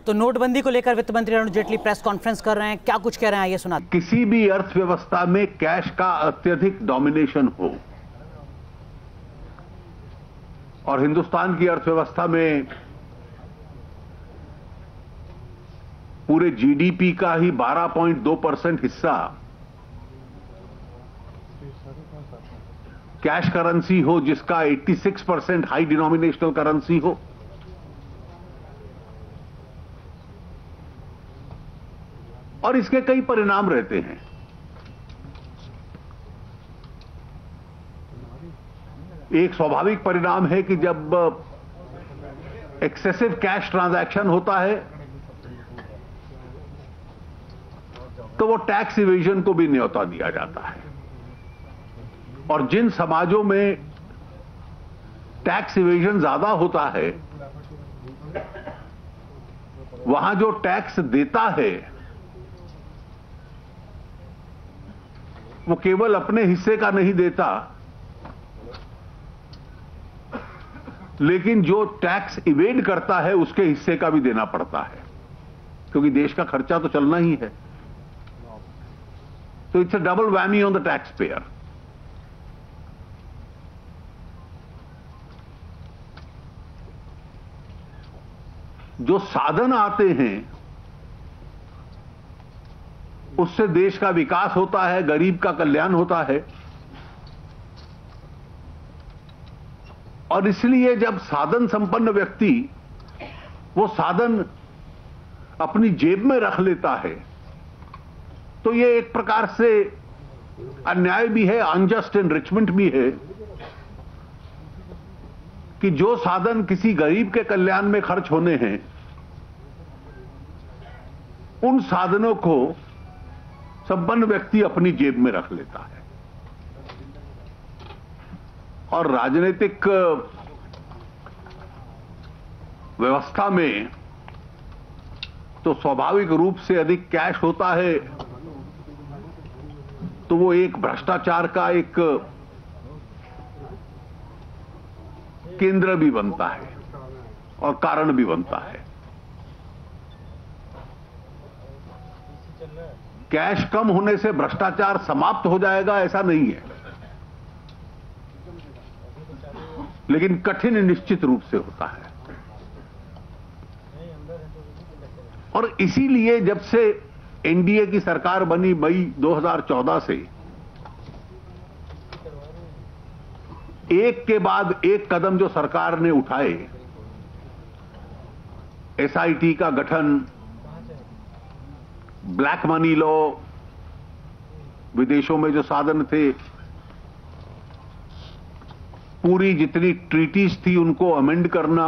तो नोटबंदी को लेकर वित्त मंत्री अरुण जेटली प्रेस कॉन्फ्रेंस कर रहे हैं, क्या कुछ कह रहे हैं, ये सुना। किसी भी अर्थव्यवस्था में कैश का अत्यधिक डोमिनेशन हो, और हिंदुस्तान की अर्थव्यवस्था में पूरे जीडीपी का ही 12.2% हिस्सा कैश करेंसी हो, जिसका 86% हाई डिनोमिनेशनल करेंसी हो, और इसके कई परिणाम रहते हैं। एक स्वाभाविक परिणाम है कि जब एक्सेसिव कैश ट्रांजैक्शन होता है तो वो टैक्स इवेजन को भी न्योता दिया जाता है, और जिन समाजों में टैक्स इवेजन ज्यादा होता है वहां जो टैक्स देता है वो केवल अपने हिस्से का नहीं देता, लेकिन जो टैक्स इवेड करता है उसके हिस्से का भी देना पड़ता है, क्योंकि देश का खर्चा तो चलना ही है। तो it's a double whammy on the tax payer. जो साधन आते हैं उससे देश का विकास होता है, गरीब का कल्याण होता है, और इसलिए जब साधन संपन्न व्यक्ति वो साधन अपनी जेब में रख लेता है तो ये एक प्रकार से अन्याय भी है, अनजस्ट एनरिचमेंट भी है, कि जो साधन किसी गरीब के कल्याण में खर्च होने हैं उन साधनों को संपन्न व्यक्ति अपनी जेब में रख लेता है। और राजनीतिक व्यवस्था में तो स्वाभाविक रूप से अधिक कैश होता है तो वो एक भ्रष्टाचार का एक केंद्र भी बनता है और कारण भी बनता है। कैश कम होने से भ्रष्टाचार समाप्त हो जाएगा ऐसा नहीं है, लेकिन कठिन निश्चित रूप से होता है। और इसीलिए जब से एनडीए की सरकार बनी मई 2014 से एक के बाद एक कदम जो सरकार ने उठाए, एसआईटी का गठन, ब्लैक मनी लॉ, विदेशों में जो साधन थे, पूरी जितनी ट्रीटीज थी उनको अमेंड करना,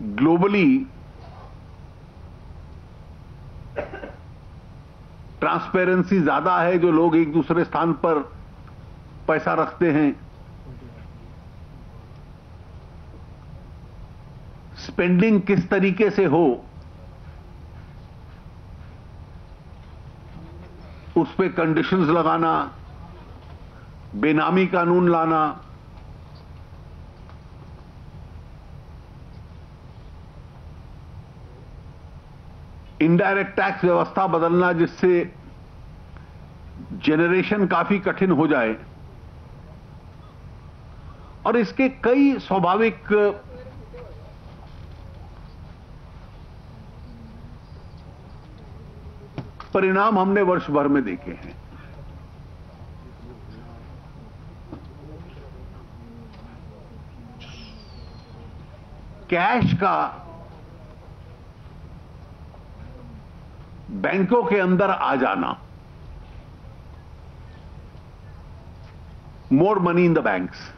ग्लोबली ट्रांसपेरेंसी ज्यादा है, जो लोग एक दूसरे स्थान पर पैसा रखते हैं, स्पेंडिंग किस तरीके से हो उस पे कंडीशंस लगाना, बेनामी कानून लाना, इनडायरेक्ट टैक्स व्यवस्था बदलना जिससे जेनरेशन काफी कठिन हो जाए, और इसके कई स्वाभाविक परिणाम हमने वर्ष भर में देखे हैं। कैश का बैंकों के अंदर आ जाना, more money in the banks,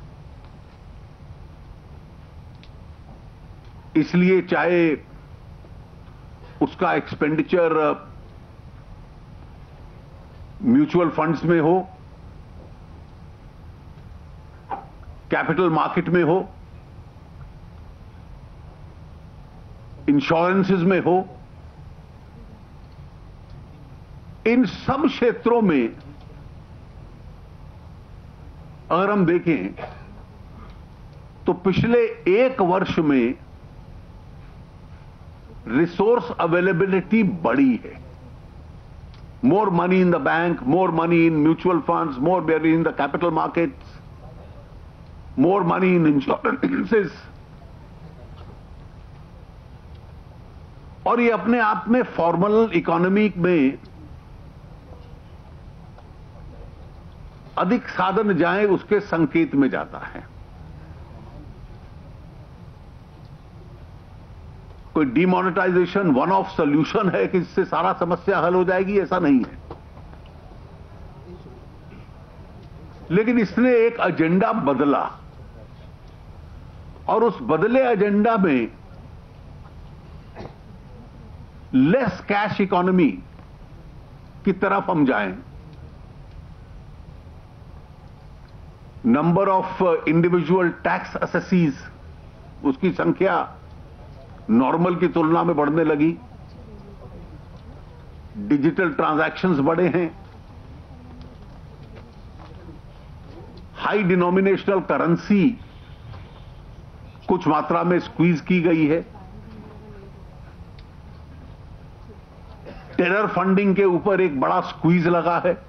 इसलिए चाहे उसका एक्सपेंडिचर म्यूचुअल फंड्स में हो, कैपिटल मार्केट में हो, इंश्योरेंसेस में हो, इन सब क्षेत्रों में अगर हम देखें तो पिछले एक वर्ष में रिसोर्स अवेलेबिलिटी बढ़ी है। More money in the bank, more money in mutual funds, more money in the capital markets, more money in insurances. और ये अपने आप में फॉर्मल इकोनॉमी में अधिक साधन जाए उसके संकेत में जाता है। कोई डिमोनेटाइजेशन वन ऑफ सॉल्यूशन है कि इससे सारा समस्या हल हो जाएगी, ऐसा नहीं है। लेकिन इसने एक एजेंडा बदला और उस बदले एजेंडा में लेस कैश इकोनॉमी की तरफ हम जाएं। Number of individual tax assessees, उसकी संख्या नॉर्मल की तुलना में बढ़ने लगी। डिजिटल ट्रांजैक्शंस बढ़े हैं। हाई डिनोमिनेशनल करेंसी कुछ मात्रा में स्क्वीज की गई है। टेरर फंडिंग के ऊपर एक बड़ा स्क्वीज लगा है।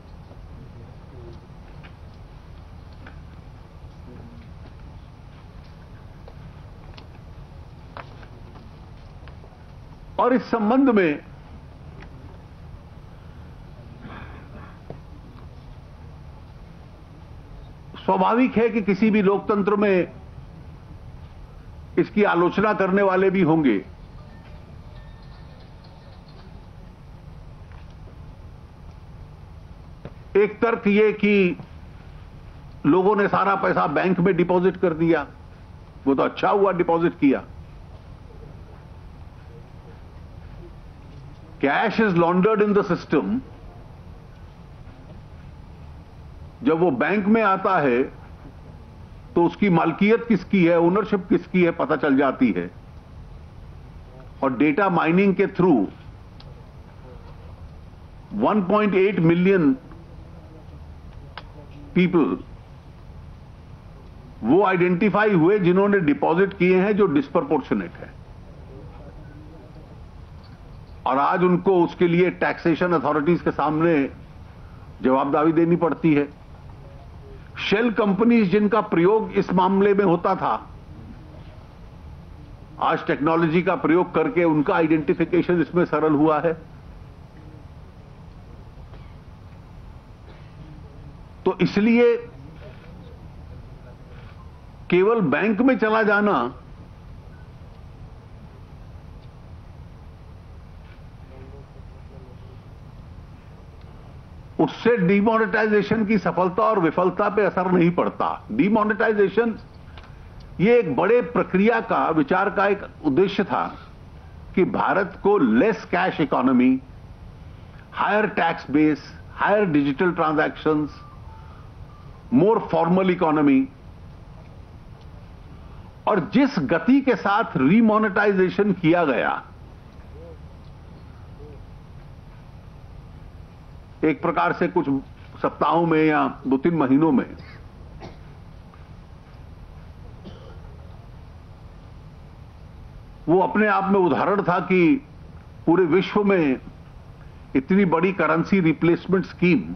और इस संबंध में स्वाभाविक है कि किसी भी लोकतंत्र में इसकी आलोचना करने वाले भी होंगे। एक तर्क यह कि लोगों ने सारा पैसा बैंक में डिपॉजिट कर दिया, वो तो अच्छा हुआ डिपॉजिट किया। Cash is laundered in the system. जब वो बैंक में आता है तो उसकी मालकियत किसकी है, ओनरशिप किसकी है, पता चल जाती है। और डेटा माइनिंग के थ्रू 1.8 मिलियन पीपल वो आइडेंटिफाई हुए जिन्होंने डिपॉजिट किए हैं जो डिस्प्रपोर्शनेट है, और आज उनको उसके लिए टैक्सेशन अथॉरिटीज के सामने जवाबदारी देनी पड़ती है। शेल कंपनीज जिनका प्रयोग इस मामले में होता था, आज टेक्नोलॉजी का प्रयोग करके उनका आइडेंटिफिकेशन इसमें सरल हुआ है। तो इसलिए केवल बैंक में चला जाना उससे डीमोनेटाइजेशन की सफलता और विफलता पे असर नहीं पड़ता। डीमोनेटाइजेशन ये एक बड़े प्रक्रिया का, विचार का एक उद्देश्य था कि भारत को less cash economy, higher tax base, higher digital transactions, more formal economy, और जिस गति के साथ रीमोनेटाइजेशन किया गया, एक प्रकार से कुछ सप्ताहों में या 2-3 महीनों में, वो अपने आप में उदाहरण था कि पूरे विश्व में इतनी बड़ी करेंसी रिप्लेसमेंट स्कीम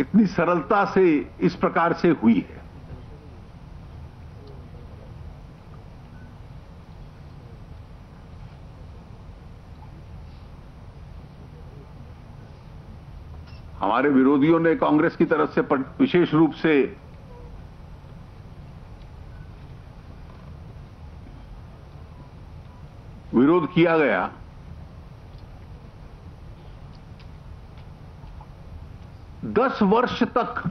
इतनी सरलता से इस प्रकार से हुई है। हमारे विरोधियों ने कांग्रेस की तरफ से विशेष रूप से विरोध किया गया। दस वर्ष तक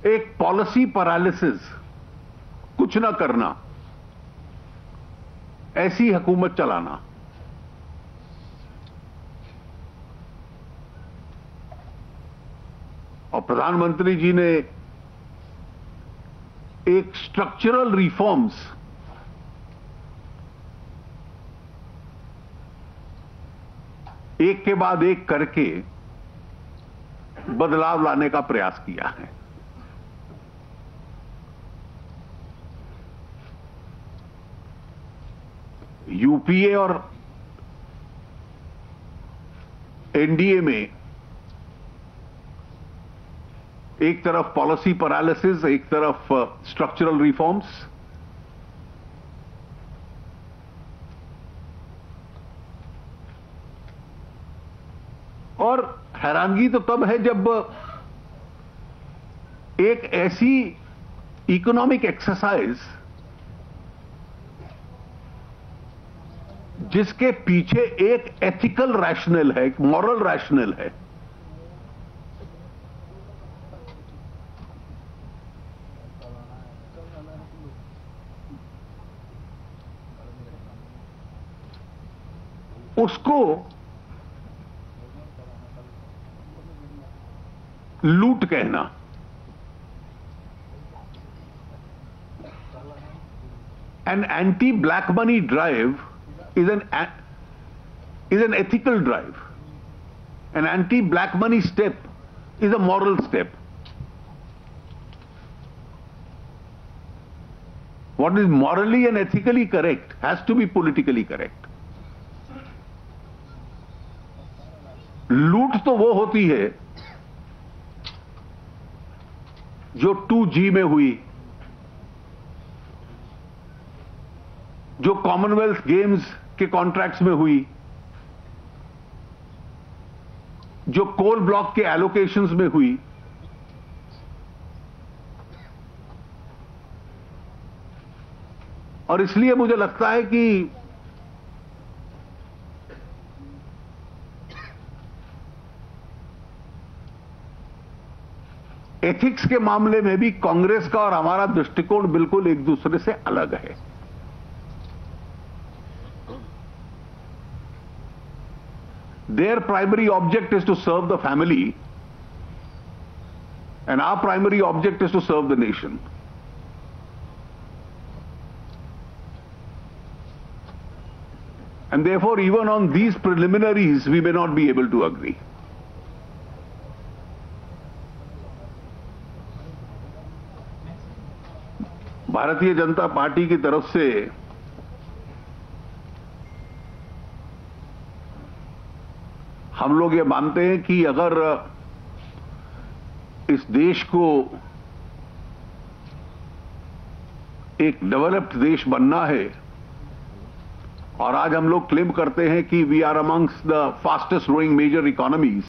एक पॉलिसी पैरालिसिस, कुछ ना करना, ऐसी हुकूमत चलाना, और प्रधानमंत्री जी ने एक स्ट्रक्चरल रिफॉर्म्स, एक के बाद एक करके बदलाव लाने का प्रयास किया है। यूपीए और एनडीए में एक तरफ पॉलिसी पैरालिसिस, एक तरफ स्ट्रक्चरल रिफॉर्म्स, और हैरानगी तो तब है जब एक ऐसी इकोनॉमिक एक्सरसाइज जिसके पीछे एक एथिकल रैशनल है, एक मॉरल रैशनल है, उसको लूट कहना, an anti-black money drive is an ethical drive. An anti-black money step is a moral step. What is morally and ethically correct has to be politically correct. लूट तो वो होती है जो 2G में हुई, जो कॉमनवेल्थ गेम्स के कॉन्ट्रैक्ट्स में हुई, जो कोल ब्लॉक के एलोकेशंस में हुई, और इसलिए मुझे लगता है कि एथिक्स के मामले में भी कांग्रेस का और हमारा दृष्टिकोण बिल्कुल एक दूसरे से अलग है। Their primary object is to serve the family, and our primary object is to serve the nation. And therefore, even on these preliminaries, we may not be able to agree. Bharatiya Janata party की तरफ से हम लोग ये मानते हैं कि अगर इस देश को एक डेवलप्ड देश बनना है, और आज हम लोग क्लेम करते हैं कि we are amongst the fastest growing major economies,